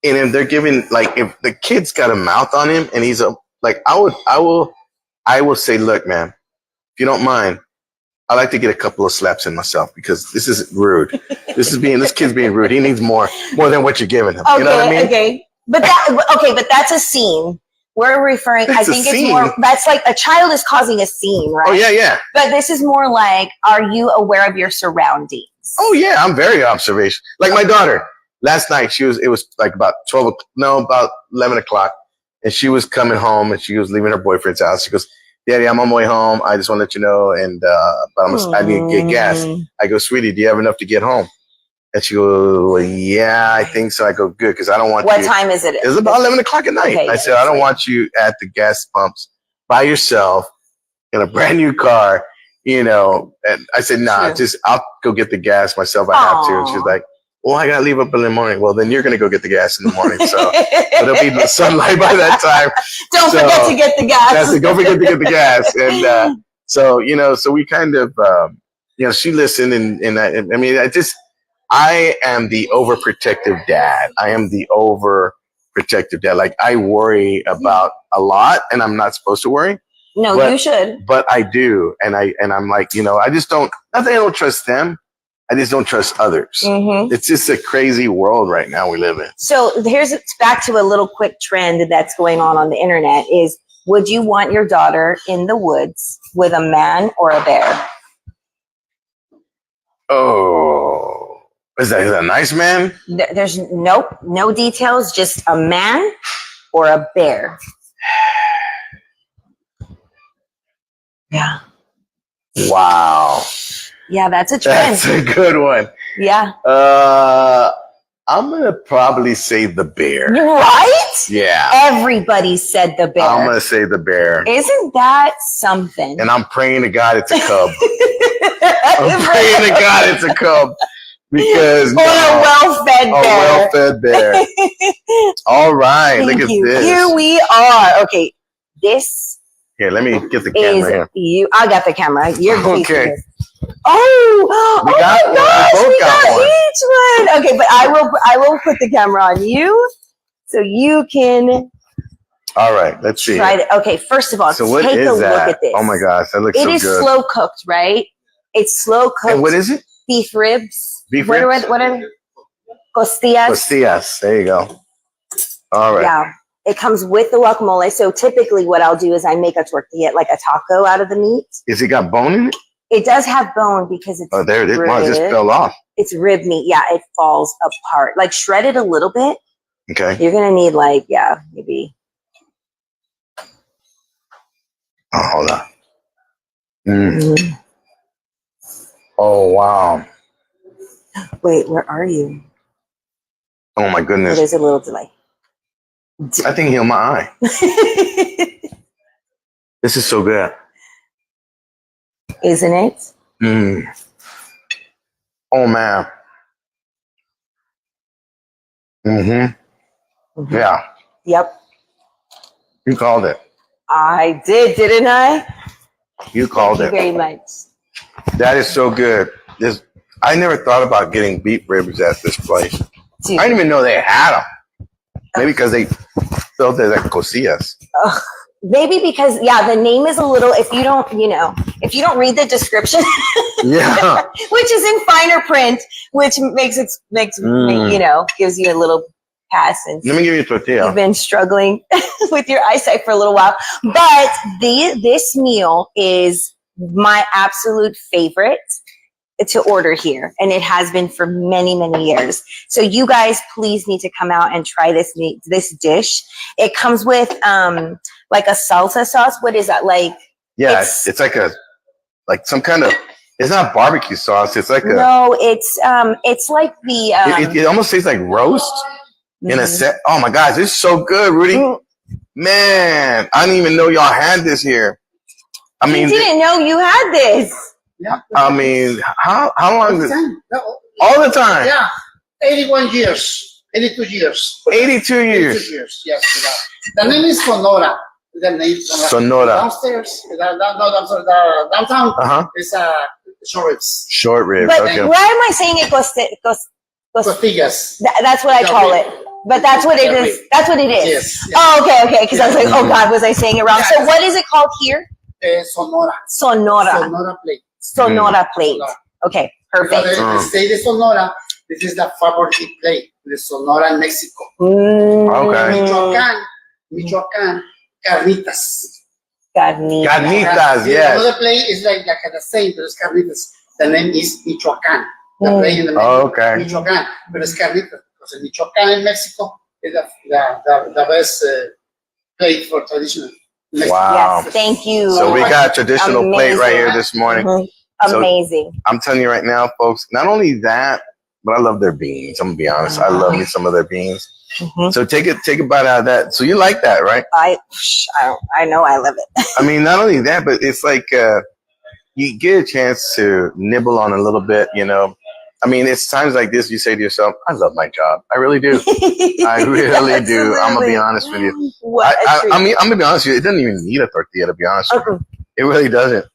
and if they're giving, like, if the kid's got a mouth on him and he's I will say, look, man, if you don't mind, I like to get a couple of slaps in myself because this is rude. This kid's being rude. He needs more than what you're giving him. Okay, you know what I mean? Okay. But that's a scene. We're referring, I think it's more, that's like a child is causing a scene, right? Oh, yeah. But this is more like, are you aware of your surroundings? Oh, yeah, I'm very observational. Like my daughter, last night, it was like about 11 o'clock, and she was coming home, and she was leaving her boyfriend's house. She goes, Daddy, I'm on my way home. I just want to let you know, and but I need to get gas. I go, sweetie, do you have enough to get home? And she goes, well, yeah, I think so. I go, good, because I don't want you. What time is it? It's about 11 o'clock at night. Okay, I said, I don't want you at the gas pumps by yourself in a brand new car, and I said, nah, I'll go get the gas myself. I have to. And she's like, well, I got to leave up in the morning. Well, then you're going to go get the gas in the morning. So it'll be sunlight by that time. Don't forget to get the gas. Don't forget to get the gas. And so we kind of, she listened. And I am the overprotective dad. I am the overprotective dad. Like, I worry about a lot, and I'm not supposed to worry. No, you should. But I do. And I'm like, I just don't, not that I don't trust them. I just don't trust others. Mm-hmm. It's just a crazy world right now we live in. So here's back to a little quick trend that's going on the internet is, would you want your daughter in the woods with a man or a bear? Oh, is that a nice man? There's no details, just a man or a bear. Yeah. Wow. Yeah, that's a trend. That's a good one. Yeah. I'm going to probably say the bear. Right? Yeah. Everybody said the bear. I'm going to say the bear. Isn't that something? And I'm praying to God it's a cub. I'm praying to God it's a cub. Because a well-fed bear. A well-fed bear. All right. Look at this. Here we are. Okay. This. Here, let me get the camera here. I got the camera. You're okay. Oh my gosh, we got each one. Okay, but I will put the camera on you so you can. All right, let's see. Try it. Okay, first of all, so take a look at this. Oh my gosh, that looks so good. It is slow cooked, right? It's slow cooked. And what is it? Beef ribs. Beef ribs. What are costillas? Costillas. There you go. All right. Yeah. It comes with the guacamole. So typically what I'll do is I make a tortilla, like a taco out of the meat. Is it got bone in it? It does have bone because it's there it is. Wow, it just fell off. It's rib meat. Yeah, it falls apart. Like shredded a little bit. Okay. You're going to need maybe. Oh, hold on. Mm. Oh, wow. Wait, where are you? Oh, my goodness. There's a little delay. I think healed my eye. This is so good. Isn't it? Mm. Oh, man. Mm-hmm. Yeah. Yep. You called it. I did, didn't I? You called it. Thank you very much. That is so good. I never thought about getting beef ribs at this place. Dude. I didn't even know they had them. Maybe because they felt they're like costillas. Maybe because the name is a little. If you don't read the description, yeah, which is in finer print, which makes gives you a little pass. And let me give you a tortilla. You've been struggling with your eyesight for a little while, but this meal is my absolute favorite to order here, and it has been for many, many years. So you guys please need to come out and try this dish. It comes with like a salsa sauce. What is that like? Yeah, it's like some kind of, it's not barbecue sauce, it's like it's like the it almost tastes like roast in a set. Oh my gosh, this is so good, Rudy. Man, I didn't even know y'all had this here. I mean, didn't know you had this. Yeah. I mean, how long is it? All the time? Yeah. 81 years. 82 years. 82 years. 82 years, yes. The name is Sonora. The name Sonora. Downstairs, downtown is short ribs. Short ribs, but okay. Why am I saying it costillas? That's what I call it. But that's what it is. That's what it is. Yes. Oh, okay. Because I was like, oh God, was I saying it wrong? Yeah, so what is it called here? Sonora. Sonora plate. Sonora plate. Okay, perfect. The state of Sonora, this is the favorite plate, the Sonora in Mexico. Okay. Michoacán, carnitas. Carnitas, yes. Another plate is like the same, but it's carnitas. The name is Michoacán. The plate in the Michoacán, but it's carnitas. Because Michoacán in Mexico is the best plate for traditional. Wow. Yes, thank you. So we got a traditional plate right here this morning. Amazing. So I'm telling you right now, folks, not only that, but I love their beans. I'm going to be honest. I love me some of their beans. So take a bite out of that. So you like that, right? I know I love it. I mean, not only that, but it's like you get a chance to nibble on a little bit, you know. I mean, it's times like this you say to yourself, I love my job. I really do. I really do. I'm going to be honest with you. I mean, I'm going to be honest with you. It doesn't even need a tortilla, to be honest with you. It really doesn't.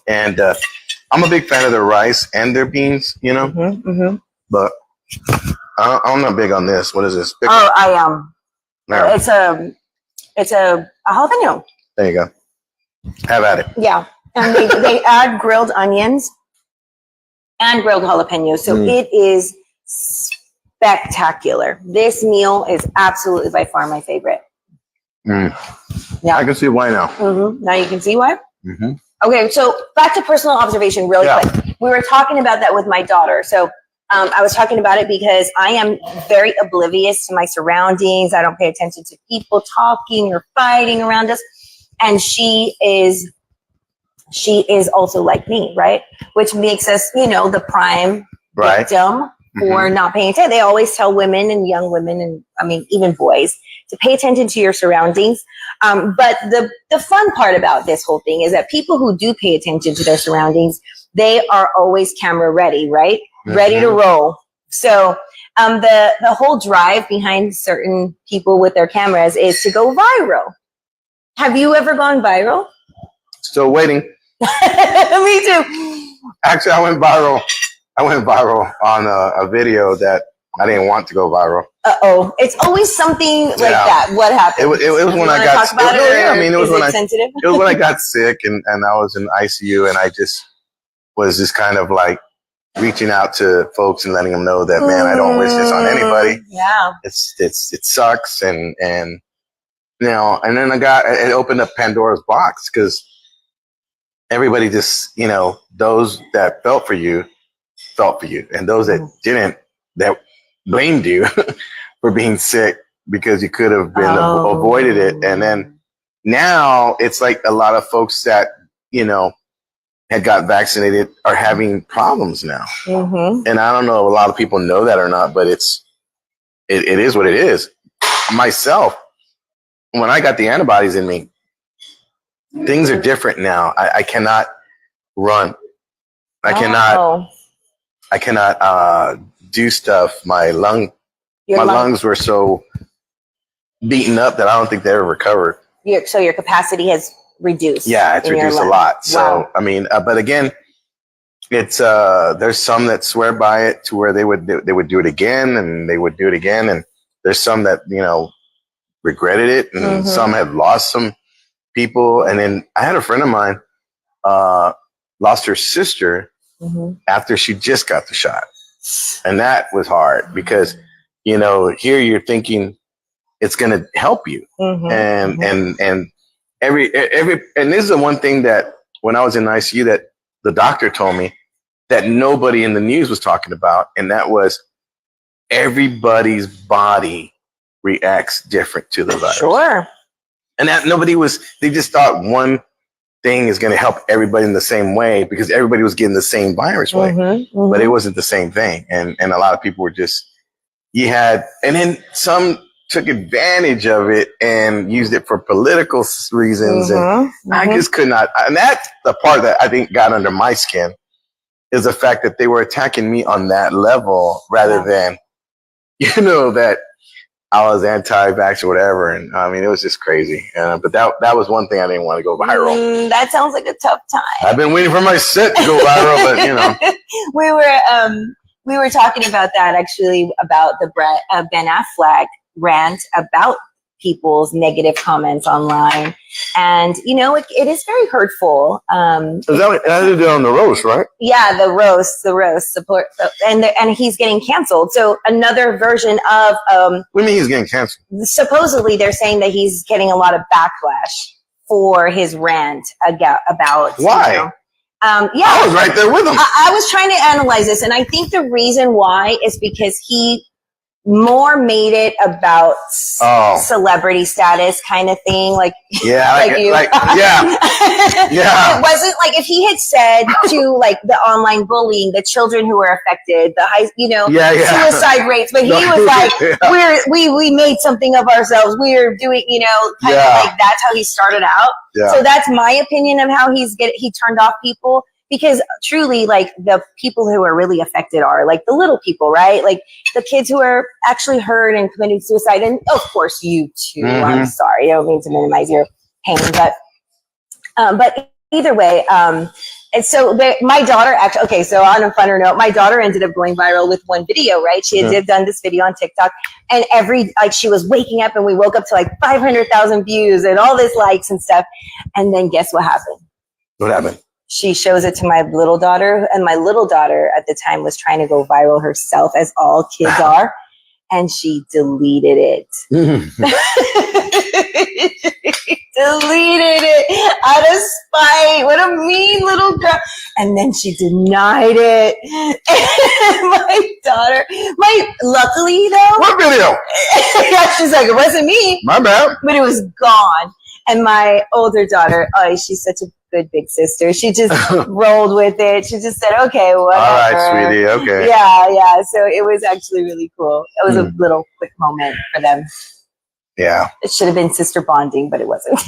And I'm a big fan of their rice and their beans, you know. But I'm not big on this. What is this? Pickle? Oh, I am. It's a jalapeno. There you go. Have at it. Yeah. And they add grilled onions and grilled jalapenos. So it is spectacular. This meal is absolutely by far my favorite. Yeah. I can see why now. Now you can see why? Okay, so back to personal observation really quick. We were talking about that with my daughter. So I was talking about it because I am very oblivious to my surroundings. I don't pay attention to people talking or fighting around us. And she is also like me, right? Which makes us, you know, the prime victim for not paying attention. They always tell women and young women, and I mean, even boys, to pay attention to your surroundings. But the fun part about this whole thing is that people who do pay attention to their surroundings, they are always camera ready, right? Ready to roll. So the whole drive behind certain people with their cameras is to go viral. Have you ever gone viral? Still waiting. Me too. Actually, I went viral on a video that I didn't want to go viral. It's always something like that. What happened? It was when I got sick. It was when I got sick and I was in ICU, and I just was just kind of like reaching out to folks and letting them know that, man, I don't wish this on anybody. Yeah. It sucks. And you know, and then it opened up Pandora's box, because everybody just, you know, those that felt for you, and those that didn't, that blamed you for being sick because you could have been avoided it. And then now it's like a lot of folks that, you know, had got vaccinated are having problems now. And I don't know if a lot of people know that or not, but it is what it is. Myself, when I got the antibodies in me, things are different now. I cannot run. I cannot do stuff. My lungs were so beaten up that I don't think they ever recovered. So your capacity has reduced. Yeah, it's reduced a lot. So I mean, but again, it's there's some that swear by it to where they would do it again, and they would do it again, and there's some that, you know, regretted it, and some have lost some people. And then I had a friend of mine lost her sister after she just got the shot, and that was hard because, you know, here you're thinking it's going to help you, and this is the one thing that when I was in ICU that the doctor told me that nobody in the news was talking about, and that was everybody's body reacts different to the virus. Sure. And that they just thought one thing is going to help everybody in the same way because everybody was getting the same virus way, but it wasn't the same thing. And a lot of people were just, and then some took advantage of it and used it for political reasons. And I just could not. And that's the part that I think got under my skin, is the fact that they were attacking me on that level rather than, you know, that I was anti-vax or whatever. And I mean, it was just crazy. But that was one thing I didn't want to go viral. That sounds like a tough time. I've been waiting for my set to go viral, but you know. We were talking about that actually, about the Ben Affleck rant about people's negative comments online, and you know, it is very hurtful. Is that what I did on the roast, right? Yeah, the roast support, and he's getting canceled. So another version of what do you mean he's getting canceled? Supposedly they're saying that he's getting a lot of backlash for his rant about why. You know, I was right there with him. I was trying to analyze this, and I think the reason why is because he more made it about celebrity status kind of thing. Like, like you. Like, yeah. It wasn't like if he had said to like the online bullying, the children who were affected, the high, suicide rates, but he was like, we made something of ourselves. We're doing, kind of like that's how he started out. Yeah. So that's my opinion of how he turned off people. Because truly, like, the people who are really affected are, like, the little people, right? Like, the kids who are actually hurt and committing suicide. And, of course, you, too. Mm-hmm. I'm sorry. I don't mean to minimize your pain. But either way, and so my daughter actually, okay, so on a funner note, my daughter ended up going viral with one video, right? She had done this video on TikTok. And she was waking up and we woke up to, like, 500,000 views and all this likes and stuff. And then guess what happened? What happened? She shows it to my little daughter, and my little daughter at the time was trying to go viral herself, as all kids are, and she deleted it. Deleted it out of spite. What a mean little girl. And then she denied it. And my daughter, luckily though. What video? She's like, it wasn't me. My bad. But it was gone. And my older daughter, she's such a good big sister. She just rolled with it. She just said, okay, whatever. All right, sweetie, okay. Yeah. So it was actually really cool. It was a little quick moment for them. Yeah. It should have been sister bonding, but it wasn't.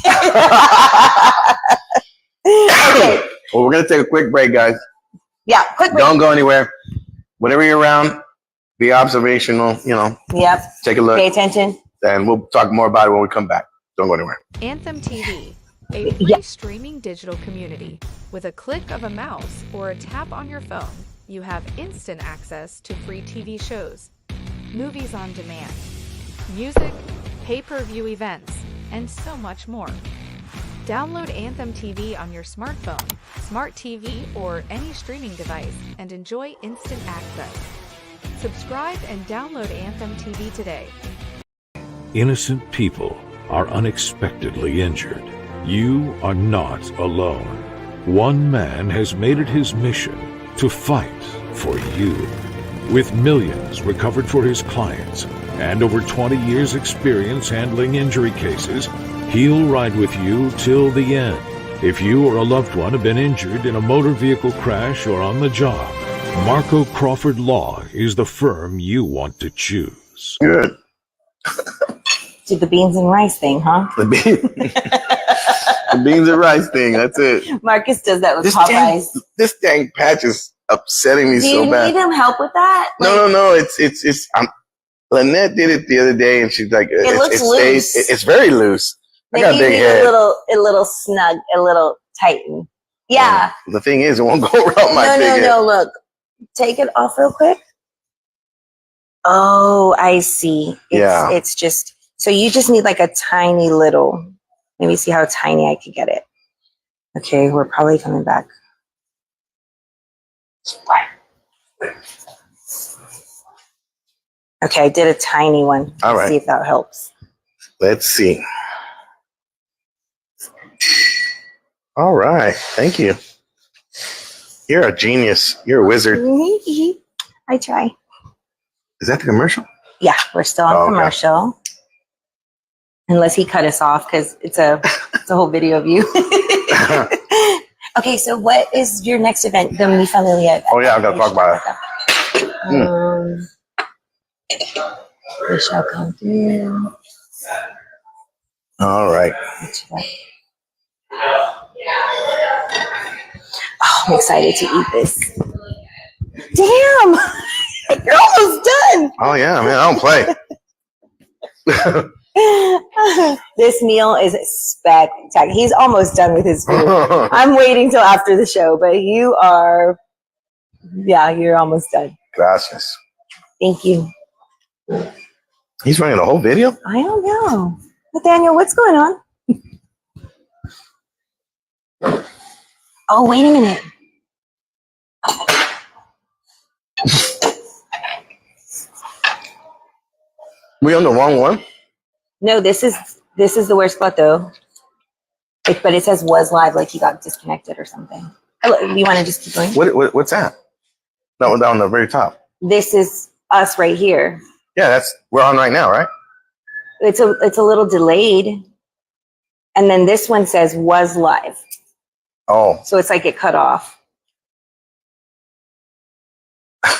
Okay. Well, we're going to take a quick break, guys. Yeah, quick break. Don't go anywhere. Whenever you're around, be observational, Yep. Take a look. Pay attention. And we'll talk more about it when we come back. Don't go anywhere. Anthem TV, a free streaming digital community. With a click of a mouse or a tap on your phone, you have instant access to free TV shows, movies on demand, music, pay-per-view events, and so much more. Download Anthem TV on your smartphone, smart TV, or any streaming device and enjoy instant access. Subscribe and download Anthem TV today. Innocent people are unexpectedly injured. You are not alone. One man has made it his mission to fight for you. With millions recovered for his clients and over 20 years' experience handling injury cases, he'll ride with you till the end. If you or a loved one have been injured in a motor vehicle crash or on the job, Marco Crawford Law is the firm you want to choose. Good. Did the beans and rice thing, huh? The beans and rice thing. That's it. Marcus does that with Popeyes. This dang patch is upsetting me so bad. Do you need him help with that? No. It's. Lynette did it the other day, and she's like, it looks loose. It's very loose. Maybe I got a big head. A little snug, a little tighten. Yeah. The thing is, it won't go around my big head. No. Look, take it off real quick. Oh, I see. It's just. So you just need like a tiny little, let me see how tiny I could get it. Okay, we're probably coming back. Okay, I did a tiny one. All right. See if that helps. Let's see. All right, thank you. You're a genius. You're a wizard. I try. Is that the commercial? Yeah, we're still on commercial. Okay. Unless he cut us off because it's a whole video of you. Okay, so what is your next event? The Mi Familia event. Oh yeah, I'm gonna talk about it. We shall come through. All right. Oh, I'm excited to eat this. Damn, you're almost done. Oh yeah, man, I don't play. This meal is spectacular. He's almost done with his food. I'm waiting till after the show, but you're almost done. Gracias. Thank you. He's running the whole video? I don't know. Nathaniel, what's going on? Oh, wait a minute. We on the wrong one? No, this is the worst Cleto. But it says was live, like he got disconnected or something. You want to just keep going? What's that? That one down on the very top. This is us right here. Yeah, we're on right now, right? It's a little delayed. And then this one says was live. Oh. So it's like it cut off. I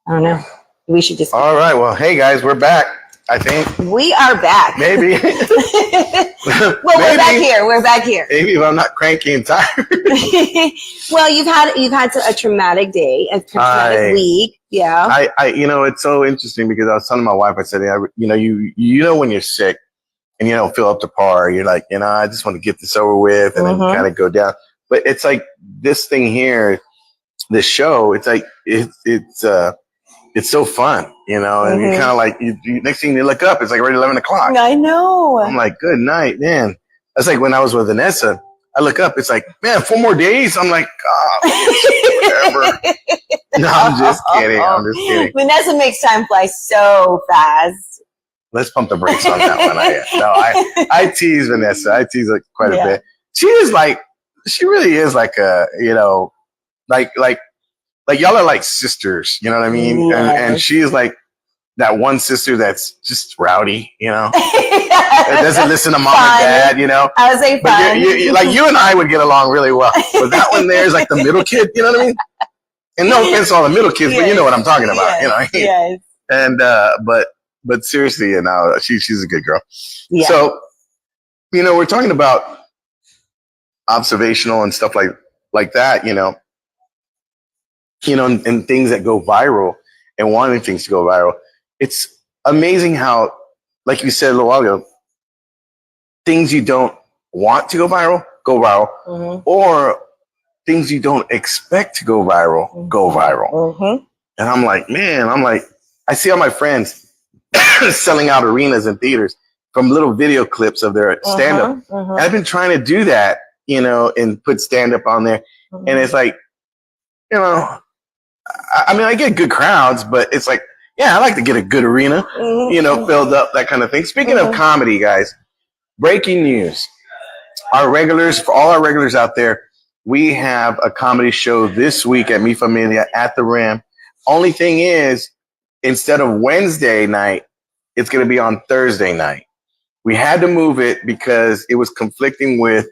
don't know. We should just. All right. Well, hey guys, we're back. I think we are back. Maybe. Well, we're back here. We're back here. Maybe if I'm not cranky and tired. Well, you've had a traumatic day, a traumatic week. Yeah. It's so interesting because I was telling my wife, I said, you know when you're sick and you don't feel up to par, you're like, I just want to get this over with and then kind of go down. But it's like this thing here, this show, it's like it's so fun, and you're kind of like, you next thing you look up, it's like already 11 o'clock. I know. I'm like, good night, man. That's like when I was with Vanessa. I look up, it's like, man, 4 more days. I'm like, whatever. No, I'm just kidding. Vanessa makes time fly so fast. Let's pump the brakes on that one. I tease Vanessa. I tease her quite a bit. She really is like a, like y'all are like sisters, you know what I mean? Yes. And she's like that one sister that's just rowdy, that doesn't listen to mom and dad, I was saying fun. You and I would get along really well. But that one there is like the middle kid, you know what I mean? And no offense to all the middle kids, but you know what I'm talking about, Yes. And but seriously, she's a good girl. Yeah. So, we're talking about observational and stuff like that, and things that go viral and wanting things to go viral. It's amazing how, like you said a little while ago, things you don't want to go viral, or things you don't expect to go viral, go viral. And I'm like, man, I see all my friends selling out arenas and theaters from little video clips of their stand-up. And I've been trying to do that, and put stand-up on there. And it's like, I get good crowds, but it's like, I like to get a good arena, filled up, that kind of thing. Speaking of comedy, guys, breaking news. For all our regulars out there, we have a comedy show this week at Mi Familia at the Rim. Only thing is, instead of Wednesday night, it's going to be on Thursday night. We had to move it because it was conflicting with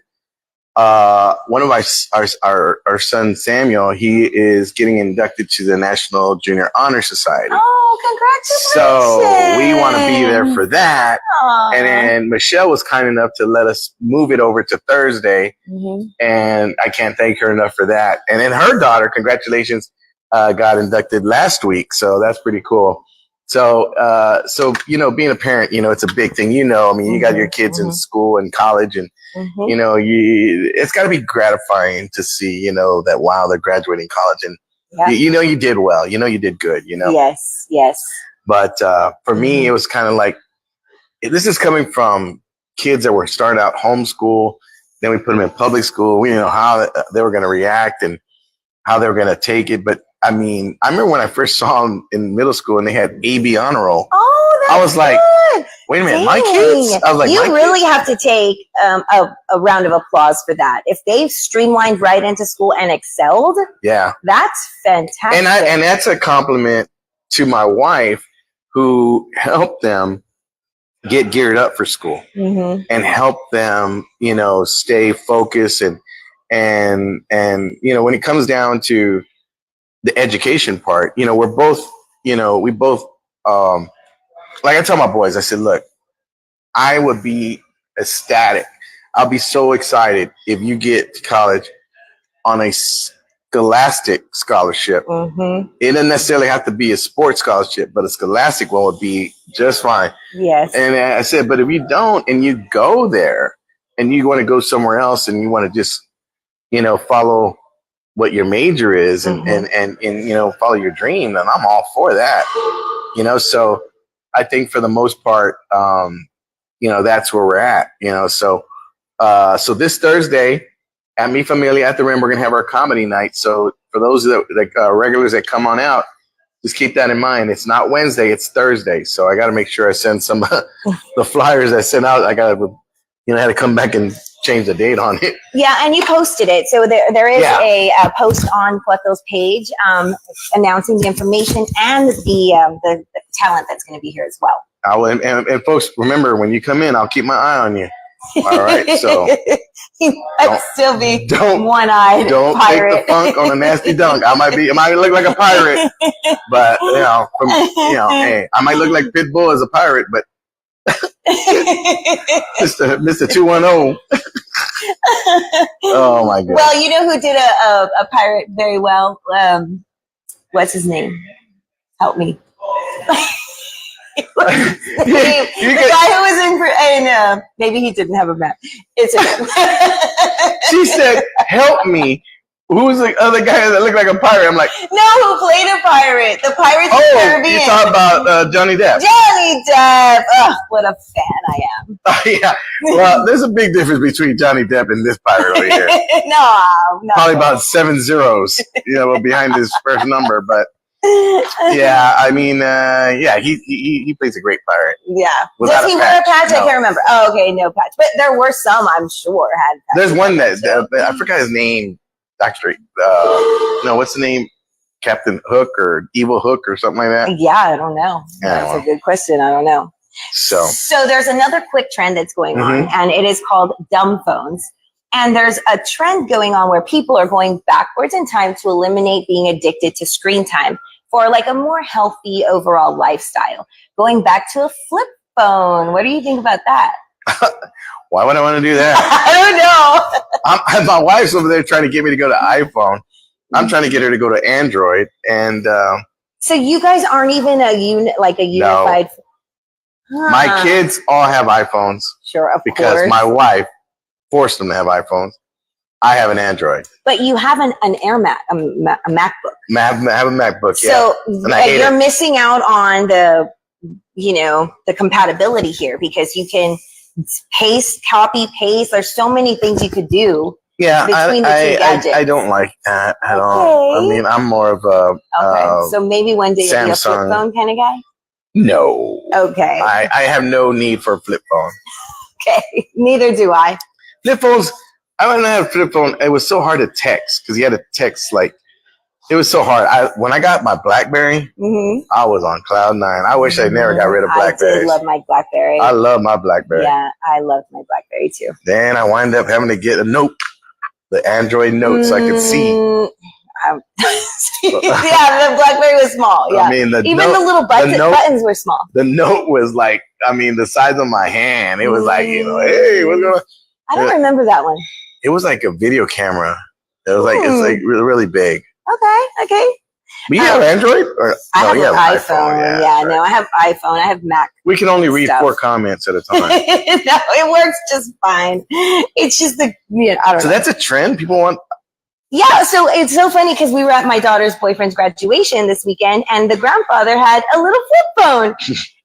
one of our son Samuel. He is getting inducted to the National Junior Honor Society. Oh, congratulations! So we want to be there for that. Aww. And then Michelle was kind enough to let us move it over to Thursday, and I can't thank her enough for that. And then her daughter, congratulations, got inducted last week, so that's pretty cool. So being a parent, it's a big thing. You got your kids in school and college, and it's got to be gratifying to see, that wow, they're graduating college, and you did well, you did good, Yes. But for me, it was kind of like, this is coming from kids that were starting out homeschool. Then we put them in public school. We didn't know how they were going to react and how they were going to take it. But I remember when I first saw them in middle school and they had AB honor roll. Oh, that's I was like, wait a minute, my kids? I was like, you really have to take a round of applause for that. If they've streamlined right into school and excelled, that's fantastic. And that's a compliment to my wife, who helped them get geared up for school and help them, stay focused and when it comes down to the education part, we're both, we both, like I tell my boys, I said, look, I would be ecstatic. I'll be so excited if you get to college on a scholastic scholarship. It doesn't necessarily have to be a sports scholarship, but a scholastic one would be just fine. Yes. And I said, but if you don't, and you go there and you want to go somewhere else and you want to just, follow what your major is and follow your dream, then I'm all for that. So I think for the most part, that's where we're at, so this Thursday at Mi Familia at the Rim, we're going to have our comedy night. So for those regulars that come on out, just keep that in mind. It's not Wednesday, it's Thursday. So I got to make sure I send some the flyers I sent out. I got to, I had to come back and change the date on it. Yeah, and you posted it. So there is a post on Cleto's page announcing the information and the talent that's going to be here as well. I will, and folks, remember, when you come in, I'll keep my eye on you. All right, so you might still be don't one-eyed Don't pirate. take the funk on a nasty dunk. I might look like a pirate, but hey, I might look like Pitbull as a pirate, but Mr. 210. Oh my God. Well, you know who did a pirate very well? What's his name? Help me. The guy who was in maybe he didn't have a map. It's She said, "Help me." Who's the other guy that looked like a pirate? I'm like, no, who played a pirate? The Pirates of the Caribbean. You talking about Johnny Depp? Johnny Depp. Oh, what a fan I am. Yeah. Well, there's a big difference between Johnny Depp and this pirate over here. No. Probably about 7 zeros, behind his first number, but. Yeah, I mean, he plays a great pirate. Yeah. Without Does he wear a patch? No. I can't remember. Oh, okay, no patch. But there were some, I'm sure, had patches. There's one that I forgot his name. Actually, what's the name? Captain Hook or Evil Hook or something like that? Yeah, I don't know. That's a good question. I don't know. So there's another quick trend that's going on, and it is called dumb phones. And there's a trend going on where people are going backwards in time to eliminate being addicted to screen time for like a more healthy overall lifestyle. Going back to a flip phone. What do you think about that? Why would I want to do that? I don't know. My wife's over there trying to get me to go to iPhone. I'm trying to get her to go to Android. And so you guys aren't even a unified. No. My kids all have iPhones. Sure, of course. Because my wife forced them to have iPhones. I have an Android. But you have an MacBook. I have a MacBook, so you're missing out on the compatibility here, because you can copy, paste. There's so many things you could do. Yeah, between the two gadgets. I don't like that at all. I mean, I'm more of a so maybe one day you'll be a flip phone kind of guy? No. Okay. I have no need for a flip phone. Okay. Neither do I. Flip phones, I wouldn't have a flip phone. It was so hard to text because you had to text it was so hard. When I got my BlackBerry, I was on cloud 9. I wish I never got rid of BlackBerry. I did love my BlackBerry. I love my BlackBerry. Yeah, I loved my BlackBerry too. Then I wind up having to get a Note, the Android Note, so I could see. Yeah, the BlackBerry was small. Yeah, I mean, the little buttons were small. The Note was the size of my hand. It was hey, what's going on? I don't remember that one. It was like a video camera. It was it's really, really big. Okay. But you have Android? I have an iPhone. Yeah, no, I have iPhone. I have Mac. We can only read 4 comments at a time. No, it works just fine. It's just I don't know. So that's a trend? People want... Yeah, so it's so funny because we were at my daughter's boyfriend's graduation this weekend, and the grandfather had a little flip phone.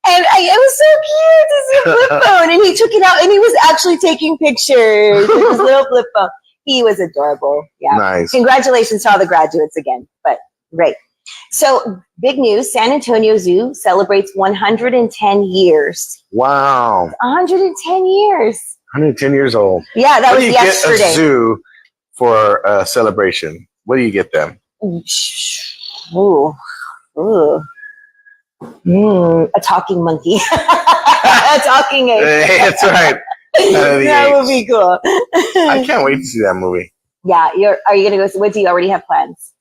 And it was so cute to see a flip phone. And he took it out, and he was actually taking pictures with his little flip phone. He was adorable. Yeah. Nice. Congratulations to all the graduates again. But great. So big news. San Antonio Zoo celebrates 110 years. Wow. 110 years. 110 years old. Yeah, that was yesterday. What do you get a zoo for a celebration? What do you get them? Ooh. A talking monkey. A talking ape. That's right. That would be cool. I can't wait to see that movie. Yeah, are you gonna go? What do you already have plans?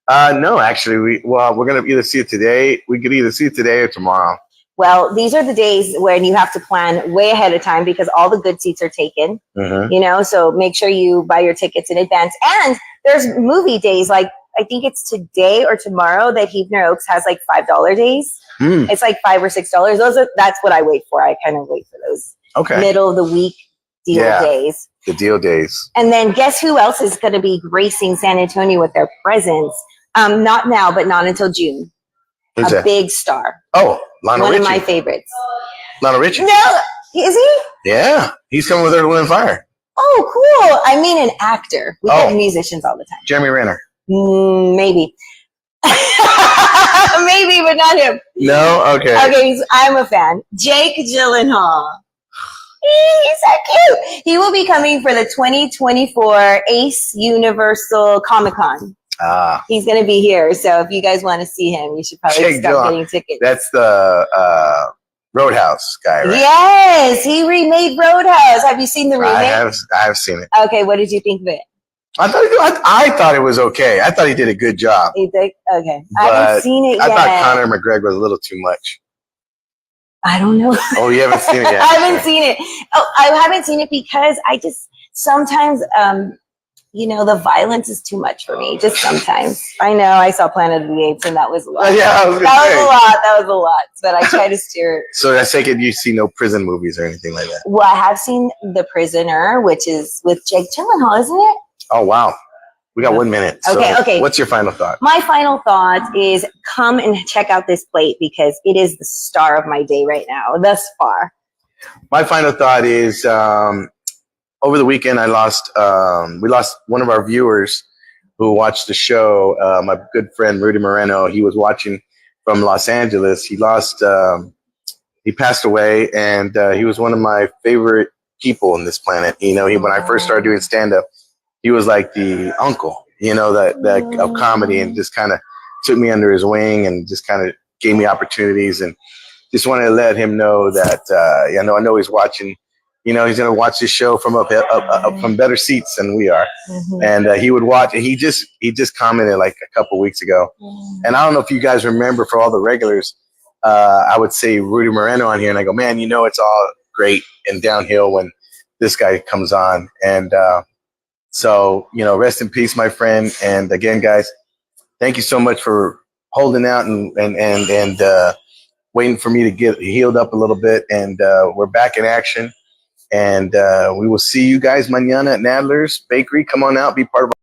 No, actually, we're gonna either see it today. We could either see it today or tomorrow. Well, these are the days when you have to plan way ahead of time because all the good seats are taken. So make sure you buy your tickets in advance. And there's movie days, I think it's today or tomorrow that Huebner Oaks has $5 days. It's $5 or $6. That's what I wait for. I kind of wait for those middle of the week deal days. The deal days. And then guess who else is going to be gracing San Antonio with their presence? Not now, but not until June. Who's that? Big star. Oh, Lionel Richie. One of my favorites. Lionel Richie? No, is he? Yeah, he's coming with Earth, Wind & Fire. Oh, cool. I mean an actor. We get musicians all the time. Jeremy Renner. Maybe. Maybe, but not him. No? Okay. Okay, I'm a fan. Jake Gyllenhaal. He's so cute. He will be coming for the 2024 Ace Universal Comic Con. He's going to be here. So if you guys want to see him, you should probably start getting tickets. That's the Roadhouse guy, right? Yes, he remade Roadhouse. Have you seen the remake? I have seen it. Okay, what did you think of it? I thought it was okay. I thought he did a good job. You think? Okay. I haven't seen it yet. I thought Conor McGregor was a little too much. I don't know. Oh, you haven't seen it yet? I haven't seen it. Oh, I haven't seen it because I just sometimes, the violence is too much for me. Just sometimes. I know I saw Planet of the Apes and that was a lot. Yeah, That was a lot. But I try to steer it. So I take it you see no prison movies or anything like that? Well, I have seen The Prisoner, which is with Jake Gyllenhaal, isn't it? Oh, wow. We got 1 minute. So okay. What's your final thought? My final thought is come and check out this plate because it is the star of my day right now, thus far. My final thought is over the weekend we lost one of our viewers who watched the show. My good friend Rudy Moreno. He was watching from Los Angeles. He passed away, and he was one of my favorite people on this planet. When I first started doing stand-up, he was like the uncle, that of comedy, and just kind of took me under his wing and just kind of gave me opportunities, and just wanted to let him know that I know he's watching. He's going to watch this show from up from better seats than we are, and he would watch. And he just commented like a couple weeks ago, and I don't know if you guys remember, for all the regulars, I would say Rudy Moreno on here, and I go, man, it's all great and downhill when this guy comes on, and so rest in peace, my friend. And again, guys, thank you so much for holding out and waiting for me to get healed up a little bit, and we're back in action. And we will see you guys mañana at Nadler's Bakery. Come on out, be part of our